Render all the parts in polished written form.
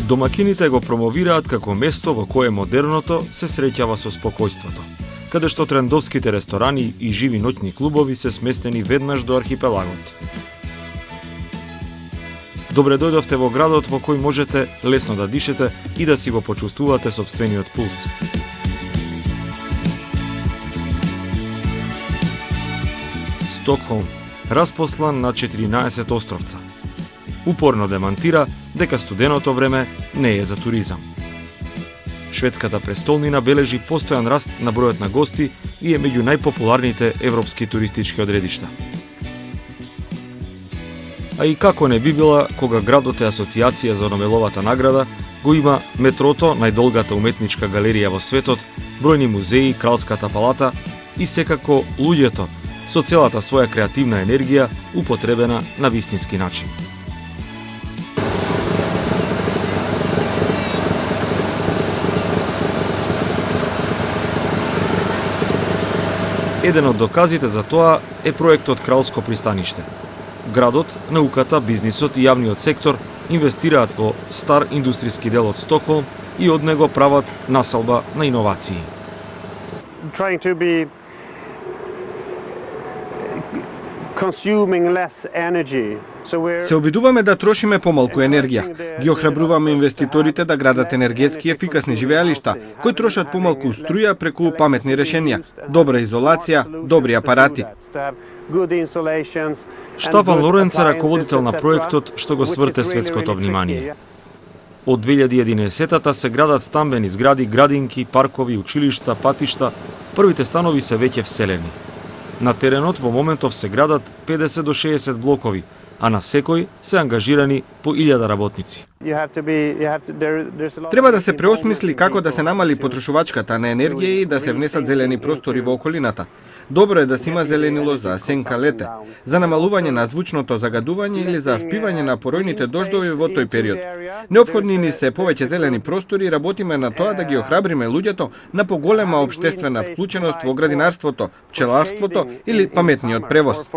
Домакините го промовираат како место во кое модерното се среќава со спокојството, каде што трендовските ресторани и живи ноќни клубови се сместени веднаш до архипелагот. Добре дојдовте во градот во кој можете лесно да дишете и да си го почувствувате сопствениот пулс. Стокхолм, распослан на 14 островца. Упорно демантира дека студеното време не е за туризам. Шведската престолнина бележи постојан раст на бројот на гости и е меѓу најпопуларните европски туристички одредишта. А и како не би била кога градот е асоциација за Нобеловата награда, го има метрото, најдолгата уметничка галерија во светот, бројни музеи, Кралската палата и секако луѓето со целата своја креативна енергија употребена на вистински начин. Еден од доказите за тоа е проектот Кралско пристаниште. Градот, науката, бизнисот и јавниот сектор инвестираат во стар индустријски дел од Стокхолм и од него прават насалба на иновации. Се обидуваме да трошиме помалку енергија. Ги охрабруваме инвеститорите да градат енергетски ефикасни живеалишта, кои трошат помалку струја преку паметни решенија, добра изолација, добри апарати. Штафан Лоренц е раководител на проектот што го сврте светското внимание. Од 2011-та се градат стамбени згради, градинки, паркови, училишта, патишта. Првите станови се веќе вселени. На теренот во моментов се градат 50 до 60 блокови, а на секој се ангажирани по 1000 работници. Треба да се преосмисли како да се намали потрошувачката на енергија и да се внесат зелени простори во околината. Добро е да се има зеленило за сенка лете, за намалување на звучното загадување или за впивање на поројните дождови во тој период. Неопходни ни се повеќе зелени простори и работиме на тоа да ги охрабриме луѓето на поголема општествена вклученост во градинарството, пчеларството или паметниот превоз.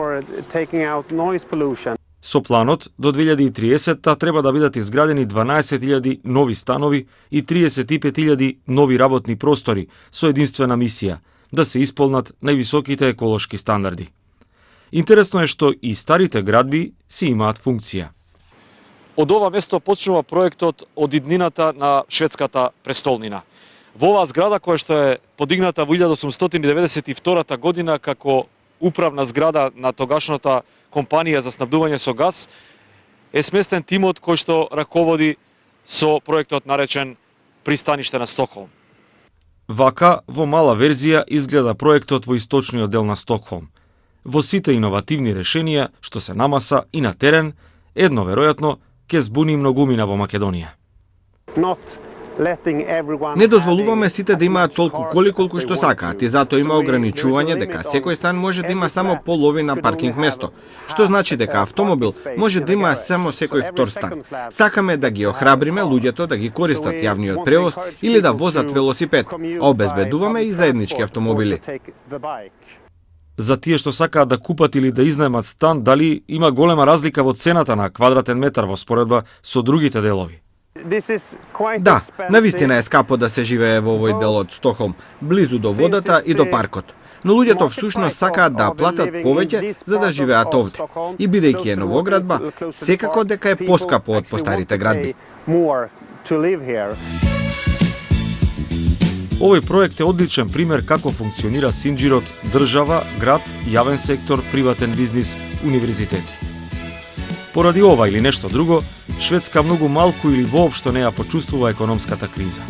Со планот, до 2030-та треба да бидат изградени 12.000 нови станови и 35.000 нови работни простори со единствена мисија – да се исполнат највисоките еколошки стандарди. Интересно е што и старите градби си имаат функција. Од ова место почнува проектот од иднината на шведската престолнина. Во оваа зграда која што е подигната во 1892 година како управна зграда на тогашната компанија за снабдување со газ, е сместен тимот кој што раководи со проектот наречен Пристаниште на Стокхолм. Вака, во мала верзија, изгледа проектот во источниот дел на Стокхолм. Во сите иновативни решенија што се намаса и на терен, едно веројатно ќе збуни многумина во Македонија. Не дозволуваме сите да имаат толку коли колку што сакаат и затоа има ограничување дека секој стан може да има само половина паркинг место, што значи дека автомобил може да има само секој втор стан. Сакаме да ги охрабриме луѓето да ги користат јавниот превоз или да возат велосипед, а обезбедуваме и заеднички автомобили. За тие што сакаат да купат или да изнаемат стан, дали има голема разлика во цената на квадратен метар во споредба со другите делови? Да, навистина е скапо да се живее во овој дел од Стокхолм, близу до водата и до паркот. Но луѓето всушност сакаат да платат повеќе за да живеат овде. И бидејќи е новоградба, секако дека е поскапо од постарите градби. Овој проект е одличен пример како функционира синџирот држава, град, јавен сектор, приватен бизнис, универзитети. Поради ова или нешто друго, Шведска многу малку или воопшто не ја почувствува економската криза.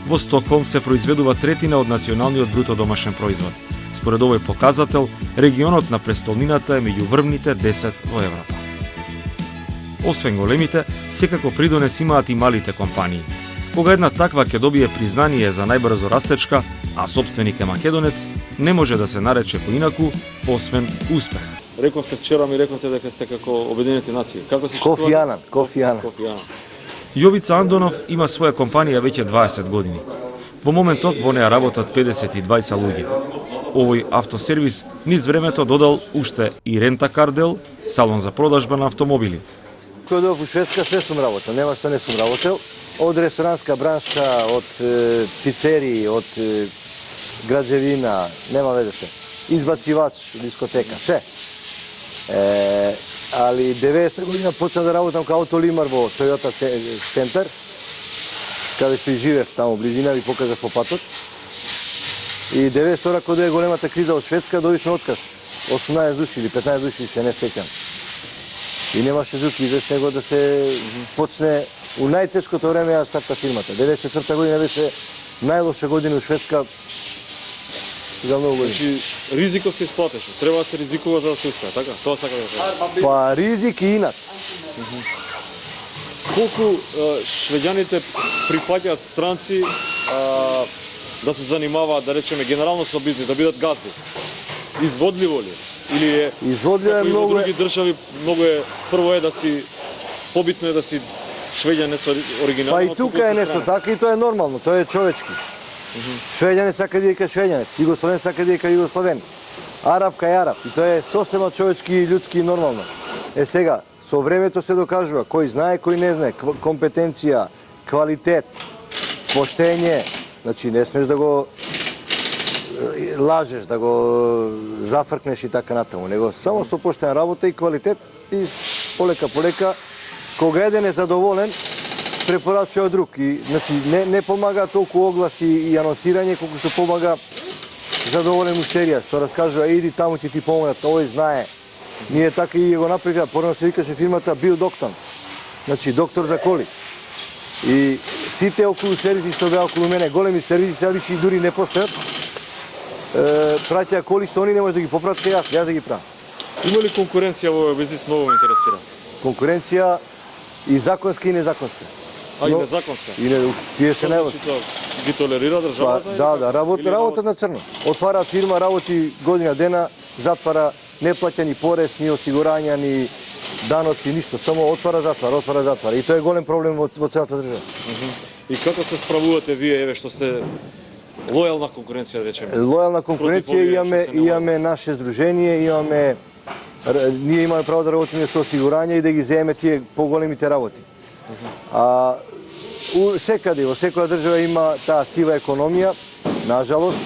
Во Стокхолм се произведува третина од националниот бруто домашен производ. Според овој показател, регионот на престолнината е меѓу врвните 10 во Европа. Освен големите, секако придонес имаат и малите компании. Кога една таква ќе добие признание за најбрзо растечка, а собственик е македонец, не може да се нарече поинаку, освен успех. Рековте вчера дека сте како Обединети нации. Како се чувствувате? Кофи Анан. Јовица Андонов има своја компанија веќе 20 години. Во моментов во неа работат 52 луѓе. Овој автосервис низ времето додал уште и рентакар дел, салон за продажба на автомобили. Кога дојдов у Шведска, све сум работел, нема што не сум работел. Од ресторанска бранша, од пицерии, од граđevina, нема везе се. Избацивач, дискотека, се. Али 90 година почна да работам као автолимар во Toyota центар, каде што и живеев таму близина, ви покажав по патот. И 92 кога е големата криза од Шведска, добивме отказ. 18 души или 15 души, се не сеќам. И немаше друг излез него да се почне у најтешкото време ја старта фирмата. 94 година беше најлоша година у Шведска за многу години. Значи, ризикот се исплатеше. Треба да се ризикува за да се успее, така? Тоа сака да кажа. Па ризик и инат. Колку швеѓаните прифаќаат странци да се занимаваат, да речеме, генерално со бизнис, да бидат газди? Изводливо ли? Или е Изводливо е како и во многу. други држави, многу е прво е да си побитно е да си швеѓане со оригинално. Па и тука е нешто така и тоа е нормално, тоа е човечки. Швеѓанец сака да вика швеѓанец, југословен сака да вика југословен. Арапка е арап и тоа е сосема човечки и људски и нормално. Сега, со времето се докажува кој знае, кој не знае, компетенција, квалитет, поштење, значи не смеш да го лажеш, да го зафркнеш и така натаму, него само со поштена работа и квалитет и полека, кога еден е задоволен, препорачува друг. И, значи, не помага толку огласи и анонсирање, колку што помага задоволен муштерија, што раскажува, иди таму ќе ти помогнат, овој знае. Ние така и го направиме, порано се викаше фирмата Бил Доктор, значи доктор за коли. И сите околу сервиси што беа околу мене, големи сервиси, сега више и дури не постојат, праќаа коли што они не може да ги поправат, јас да ги правам. Има ли конкуренција во овој бизнис, многу ме интересира. Конкуренција и законска и незаконска. А и незаконска? И не, тие се најлош. Значи тоа ги толерира Па, државата? да, работат на црно. Отвара фирма, работи година дена, затвара, не плаќа ни порез, ни осигурања, ни даноци, ништо. Само отвара, затвара. И тоа е голем проблем во целата држава. И како се справувате вие, еве, што сте лојална конкуренција, да речеме? Лојална конкуренција имаме наше здружение, ние имаме право да работиме со осигурање и да ги земеме тие поголемите работи. А секаде, во секоја држава има таа сива економија, нажалост,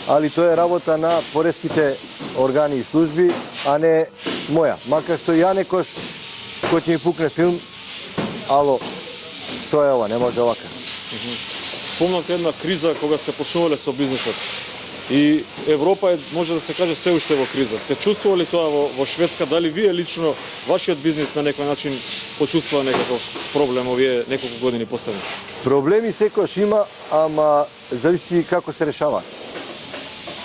али тоа е работа на пореските органи и служби, а не моја. Макар што ја некош, кој ќе ми пукне филм, ало, што е ова, не може овака. Спомнавте една криза кога сте почнувале со бизнисот. И Европа е, може да се каже, се уште во криза. Се чувствува ли тоа во Шведска? Дали вие лично, вашиот бизнис на некој начин почувствува некаков проблем овие неколку години поставени? Проблеми секојаш има, ама зависи како се решава.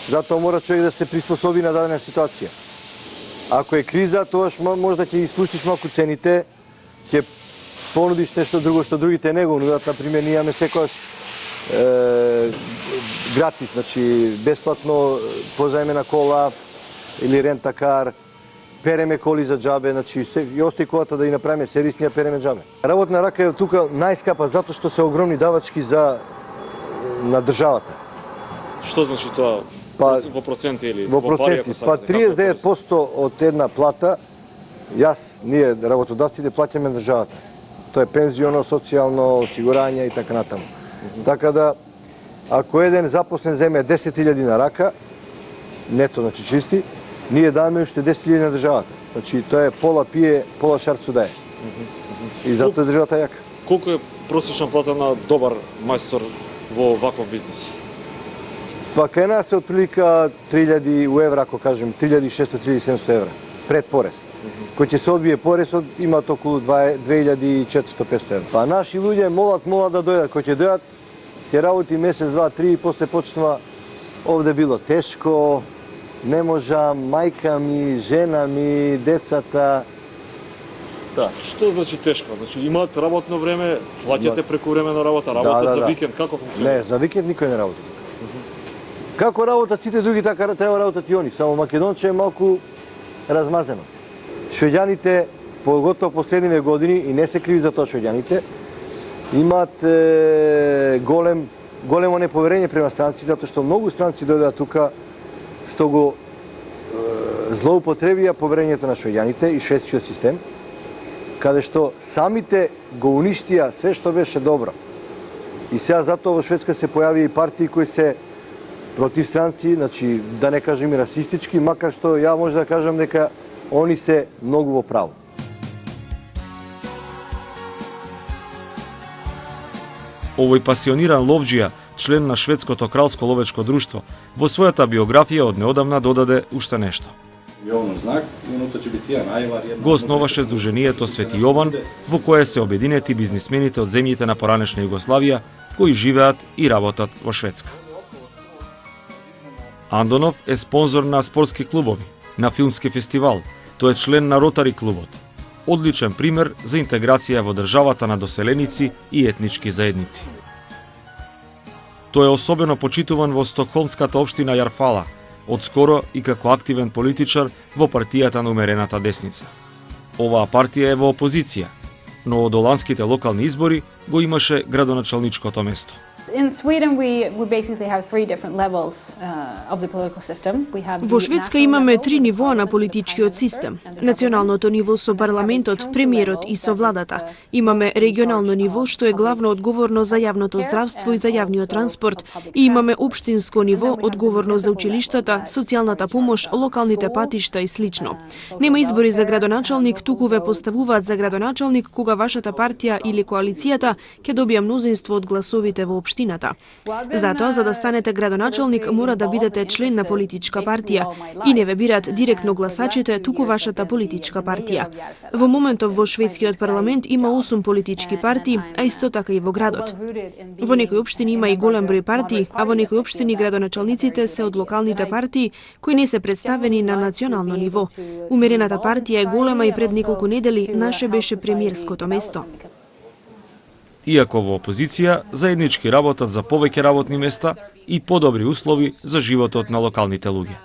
Затоа мора човек да се приспособи на дадена ситуација. Ако е криза, тоаш може да ќе испуштиш малку цените, ќе понудиш нешто друго што другите не го нудат. Например, ние имаме секојаш гратис, значи бесплатно позајмена кола или рентакар, переме коли за џабе, значи и ости колата да и направиме сервис, ние переме џабе. Работна рака е тука најскапа затоа што се огромни давачки на државата. Што значи тоа? Па, во проценти или во пари, проценти? Па 39% од една плата, ние работодавците плаќаме државата. Тоа е пензионо, социјално, осигурање и така натаму. Така да, ако еден запослен земе 10.000 на рака, нето, значи чисти, ние даваме уште 10.000 на државата. Значи, тоа е пола пие, пола шарцу дае. И затоа е државата јака. Колку е просечна плата на добар мајстор во ваков бизнис? Па кај нас е отприлика 3.000 евра, ако кажем, 3.600-3.700 евра, пред порез. Кој ќе се одбие порезот, имаат околу 2.400-500 евра. Па наши луѓе молат да дојдат, кој ќе дојдат, ќе работи месец, два, три и после почнува овде било тешко, не можам, мајка ми, жена ми, децата. Да. Што значи тешко? Значи имаат работно време, плаќате прекувремена работа, работат за викенд, како функционира? Не, за викенд никој не работи. Како работат сите други, така треба работат и они, само македонче е малку размазено. Швеѓаните, поготово последниве години, и не се криви за тоа швеѓаните, имаат големо неповерење према странци, затоа што многу странци дојдоа тука што го злоупотребија поверењето на швеѓаните и шведскиот систем. каде што самите го уништија све што беше добро. И сега затоа во Шведска се појави и партии кои се против странци, значи да не кажем и расистички, макар што ја може да кажам дека они се многу во право. Овој пасиониран ловџија, член на Шведското кралско ловечко друштво, во својата биографија од неодамна додаде уште нешто. Го основаше Сдруженијето Свети Јован, во кое се обединети бизнисмените од земјите на поранешна Југославија, кои живеат и работат во Шведска. Андонов е спонзор на спортски клубови, на филмски фестивал, тој е член на Ротари клубот. Одличен пример за интеграција во државата на доселеници и етнички заедници. Тој е особено почитуван во стокхолмската општина Јарфала, одскоро и како активен политичар во партијата на умерената десница. Оваа партија е во опозиција, но од оландските локални избори го имаше градоначалничкото место. Во Шведска имаме 3 нивоа на политичкиот систем. Националното ниво со парламентот, премиерот и со владата. Имаме регионално ниво што е главно одговорно за јавното здравство и за јавниот транспорт. И имаме општинско ниво одговорно за училиштата, социјалната помош, локалните патишта и слично. Нема избори за градоначалник, туку ве поставуваат за градоначалник кога вашата партија или коалицијата ќе добија мнозинство од гласовите во општината. Затоа, за да станете градоначалник, мора да бидете член на политичка партија и не ве бираат директно гласачите, туку вашата политичка партија. Во моментов во шведскиот парламент има 8 политички партии, а исто така и во градот. Во некои општини има и голем број партии, а во некои општини градоначалниците се од локалните партии кои не се представени на национално ниво. Умерената партија е голема и пред неколку недели наше беше премиерското место. Иако во опозиција, заеднички работат за повеќе работни места и подобри услови за животот на локалните луѓе.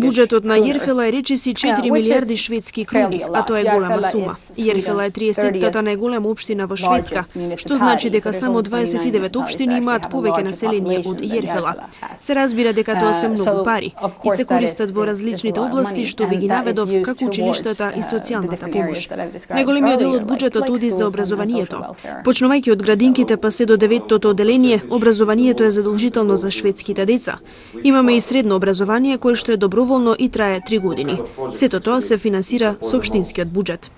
Буџетот на Јерфела е речиси 4 милиарди шведски круни, а тоа е голема сума. Јерфела е 30-тата најголема општина во Шведска, што значи дека само 29 општини имаат повеќе население од Јерфела. Се разбира дека тоа се многу пари и се користат во различните области што ви ги наведов, како училиштата и социјалната помош. Најголемиот дел од буџетот оди за образованието. Почнувајќи од градинките па се до 9-тото оделение, образованието е задолжително за шведските деца. Имаме и средно образование кое што е доброволно и трае 3 години. Сето тоа се финансира со општинскиот буџет.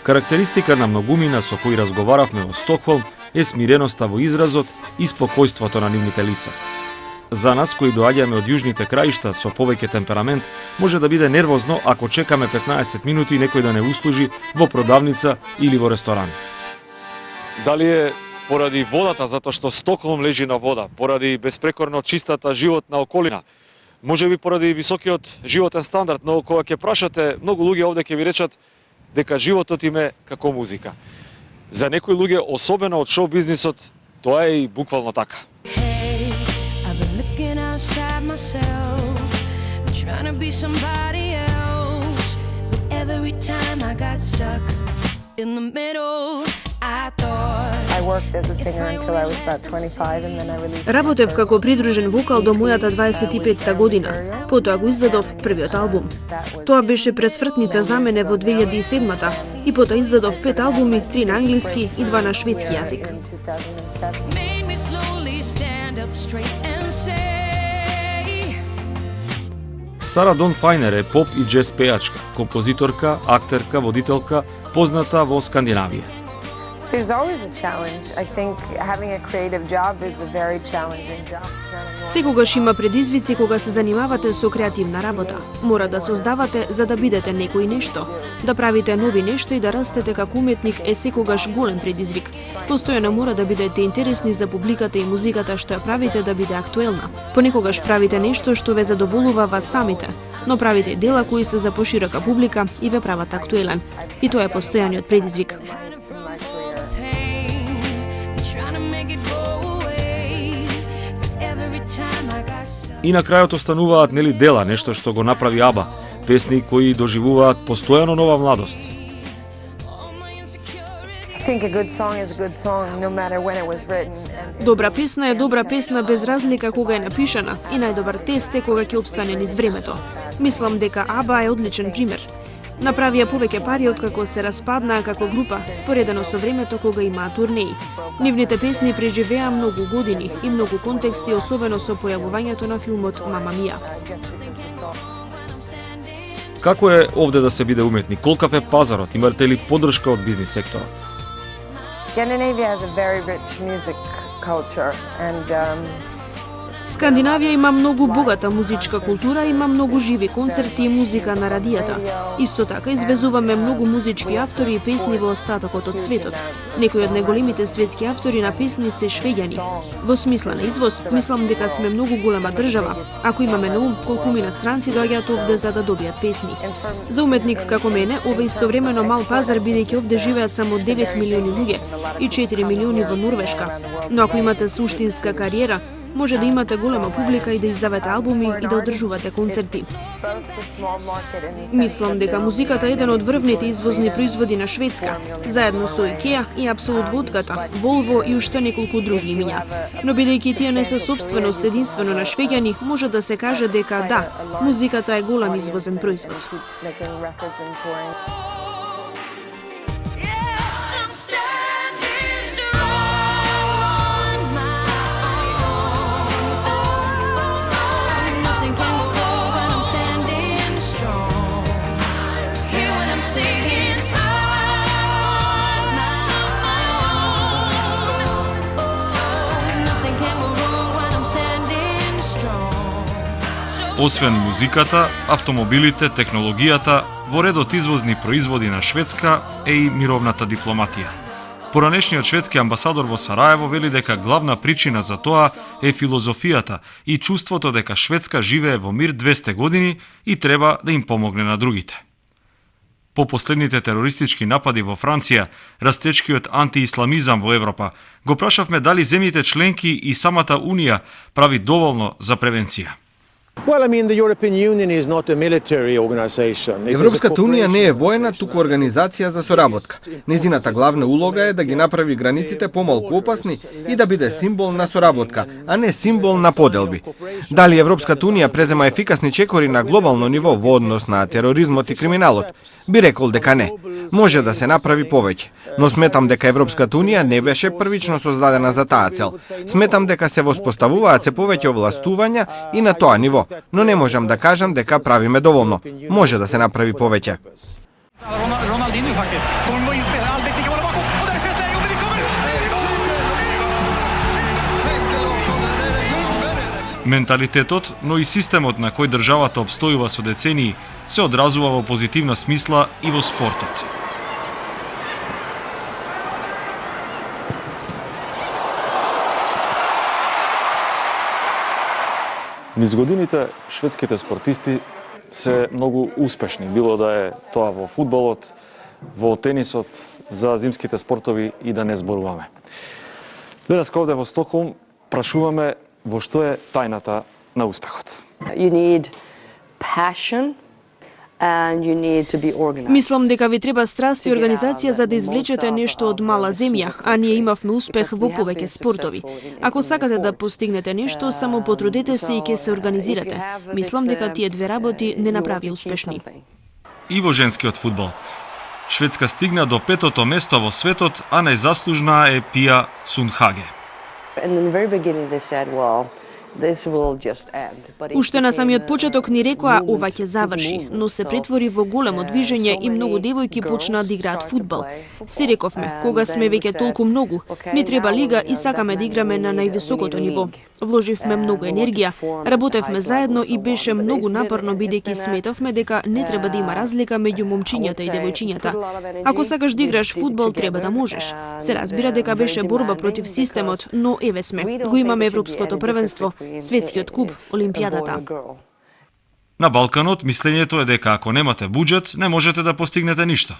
Карактеристика на многумина со кои разговаравме во Стокхолм е смиреноста во изразот и спокојството на нивните лица. За нас кои доаѓаме од јужните краишта со повеќе темперамент, може да биде нервозно ако чекаме 15 минути некој да не услужи во продавница или во ресторан. Дали е поради водата, затоа што Стокхолм лежи на вода, поради безпрекорно чистата животна околина, може би поради високиот животен стандард, но кога ќе прашате, многу луѓе овде ќе ви речат дека животот им е како музика. За некои луѓе, особено од шоу бизнисот, тоа е и буквално така. Outside myself, trying to be somebody else, but every time I got stuck in the middle, I thought I worked as a singer until I was about 25 and then I released. Работев како придружен вокал до мојата 25-та година. Потоа го издадов првиот албум. Тоа беше пресвртница за мене во 2007-та и потоа издадов 5 албуми, 3 на англиски и 2 на шведски јазик. Сара Дон Фајнер е поп и джез пејачка, композиторка, актерка, водителка, позната во Скандинавија. Секогаш има предизвици кога се занимавате со креативна работа. Мора да создавате за да бидете некој нешто. Да правите нови нешто и да растете како уметник е секогаш голем предизвик. Постојано мора да бидете интересни за публиката и музиката што ја правите да биде актуелна. Понекогаш правите нешто што ве задоволува вас самите, но правите дела кои се за поширока публика и ве прават актуелен. И тоа е постојаниот предизвик. И на крајот остануваат нели дела, нешто што го направи Аба, песни кои доживуваат постојано нова младост. think a good song is a good song no matter when it was written. Добра песна е добра песна без разлика кога е напишана и најдобар тест е кога ќе обстане низ времето. Мислам дека АБА е одличен пример. Направија повеќе пари откако се распаднаа како група, споредено со времето кога имаа турнеи. Нивните песни преживеа многу години и многу контексти, особено со појавувањето на филмот Мама Мија. Како е овде да се биде уметник? Колкав е пазарот? Имате ли поддршка од бизнис секторот? Scandinavia has a very rich music culture and Скандинавија има многу богата музичка култура, има многу живи концерти и музика на радијата. Исто така извезуваме многу музички автори и песни во остатокот од светот. Некои од најголемите светски автори на песни се швеѓани. Во смисла на извоз, мислам дека сме многу голема држава, ако имаме на ум колку иностранци доаѓаат овде за да добијат песни. За уметник како мене, ова истовремено мал пазар, бидејќи овде живеат само 9 милиони луѓе и 4 милиони во Норвешка. Но ако имате суштинска кариера, може да имате голема публика и да издавате албуми и да одржувате концерти. Мислам дека музиката е еден од врвните извозни производи на Шведска, заедно со IKEA и Апсолут водката, Volvo и уште неколку други имиња. Но бидејќи тие не се собственост единствено на швеѓани, може да се каже дека да, музиката е голем извозен производ. Освен музиката, автомобилите, технологијата, во редот извозни производи на Шведска е и мировната дипломатија. Поранешниот шведски амбасадор во Сараево вели дека главна причина за тоа е филозофијата и чувството дека Шведска живее во мир 200 години и треба да им помогне на другите. По последните терористички напади во Франција, растечкиот антиисламизам во Европа, го прашавме дали земјите членки и самата Унија прави доволно за превенција. Европската унија не е воена, туку организација за соработка. Незината главна улога е да ги направи границите помалку опасни и да биде символ на соработка, а не символ на поделби. Дали Европската унија презема ефикасни чекори на глобално ниво во однос на тероризмот и криминалот? Би рекол дека не. Може да се направи повеќе, но сметам дека Европската унија не беше првично создадена за таа цел. Сметам дека се воспоставуваат се повеќе овластувања и на тоа ниво, но не можам да кажам дека правиме доволно. Може да се направи повеќе. Менталитетот, но и системот на кој државата обстојува со децении, се одразува во позитивна смисла и во спортот. Низ годините шведските спортисти се многу успешни, било да е тоа во фудбалот, во тенисот, за зимските спортови и да не зборуваме. Денеска овде во Стокхолм прашуваме во што е тајната на успехот. You need passion and you need to be organized. Мислам дека ви треба страст и организација за да извлечете нешто од мала земја, а ние имавме успех во повеќе спортови. Ако сакате да постигнете нешто, само потрудете се и ќе се организирате. Мислам дека тие две работи не направи успешни. И во женскиот фудбал. Шведска стигна до 5-то место во светот, а најзаслужна е Пија Сунхаге. And in the very beginning they said, well, this will just end. But Уште на самиот почеток ни рекоа ова ќе заврши, но се претвори во големо движење и многу девојки почнаа да играат фудбал. Си рековме, кога сме веќе толку многу, ни треба лига и сакаме да играме на највисокото ниво. Вложивме многу енергија, работевме заедно и беше многу напорно бидејќи сметавме дека не треба да има разлика меѓу момчињата и девојчињата. Ако сакаш да играш фудбал, треба да можеш. Се разбира дека беше борба против системот, но еве сме. Го имаме европското првенство, светскиот куп, олимпијадата. На Балканот мислењето е дека ако немате буџет, не можете да постигнете ништо.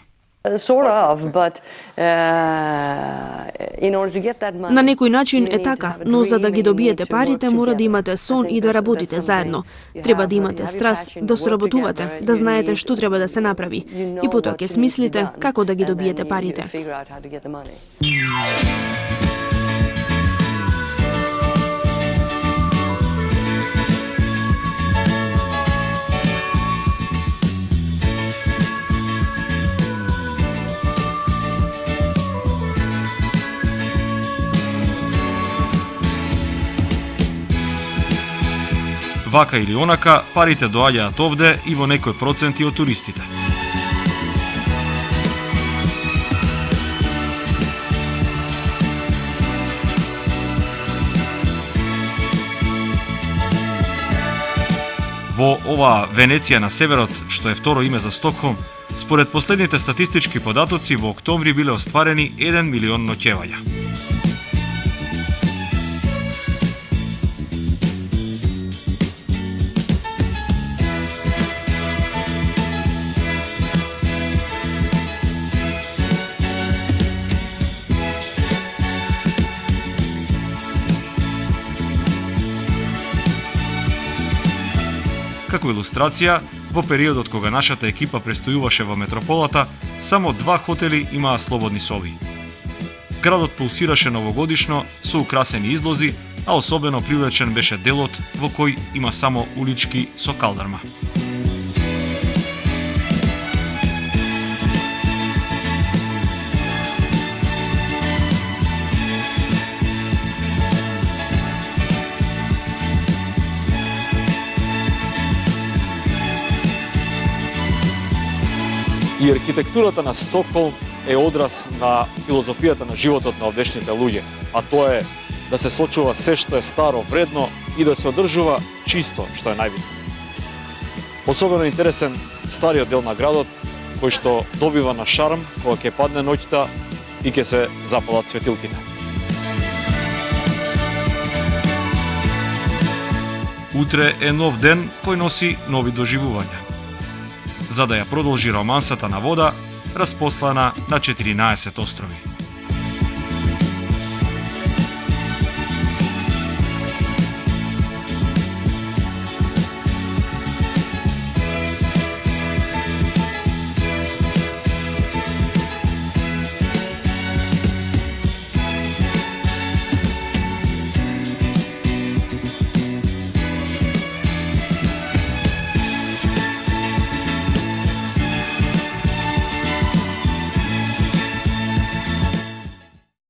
Sort of, but На некој начин е така, но за да ги добиете парите мора да имате сон и да работите заедно. Треба да имате страст, да соработувате, да знаете што треба да се направи и потоа ќе смислите како да ги добиете парите. Вака или онака, парите доаѓаат овде и во некој проценти од туристите. Во оваа Венеција на северот, што е второ име за Стокхолм, според последните статистички податоци во октомври биле остварени 1 милион ноќевања. Како илустрација, во периодот кога нашата екипа престојуваше во метрополата, само 2 хотели имаа слободни соби. Градот пулсираше новогодишно со украсени излози, а особено привлечен беше делот во кој има само улички со калдарма. И архитектурата на Стокхолм е одраз на филозофијата на животот на овдешните луѓе, а тоа е да се сочува се што е старо вредно и да се одржува чисто, што е најбитно. Особено интересен стариот дел на градот, кој што добива на шарм кога ќе падне ноќта и ќе се запалат светилките. Утре е нов ден кој носи нови доживувања. За да ја продолжи романсата на вода, распослана на 14 острови.